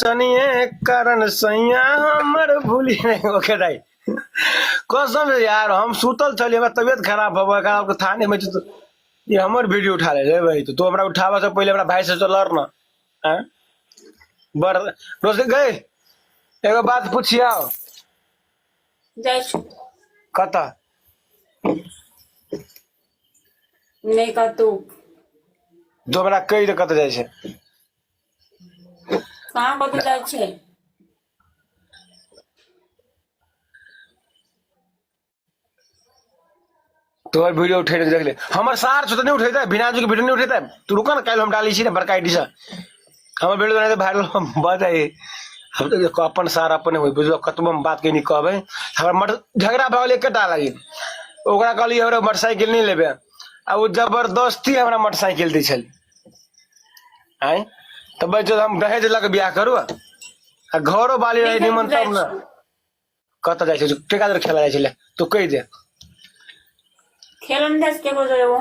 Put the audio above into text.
चनिए कारण सैया हमर भूली नहीं ओके दाई कसम से यार हम सुतल छली हमरा तबियत खराब हो गया आपको थाने में तो ये हमर वीडियो उठा ले रे भाई तो हमरा उठावा से पहले हमरा भाई से तो लड़ ना हैं बड़ रोज गए एगो बात पूछिया जाय कता नहीं का तू जो हमरा कही दे कत जाय छे कहां बता जाय छे तोहर वीडियो उठे देख ले हमर सार छ त नहीं उठेता बिनाजू के वीडियो नहीं उठेता तू रुक ना काल हम डाली छी ना बड़का आईडी से हमर वीडियो नहीं वायरल बताए हम तो अपन सार अपन होई बुझो कतबो हम बात के नहीं कहबे हमर मट झगड़ा भ गेल एकटा लागी ओकरा कहली हमरा मोटरसाइकिल नहीं लेबे आ वो जबरदस्ती हमरा मोटरसाइकिल दै छल आय तब जो हम दहेज लग बियाह करू आ घरो वाली रही निमन तब ना कत जाय छै ठेकादार खेला जाय छले तू कह दे खेलन देश के को जाय वो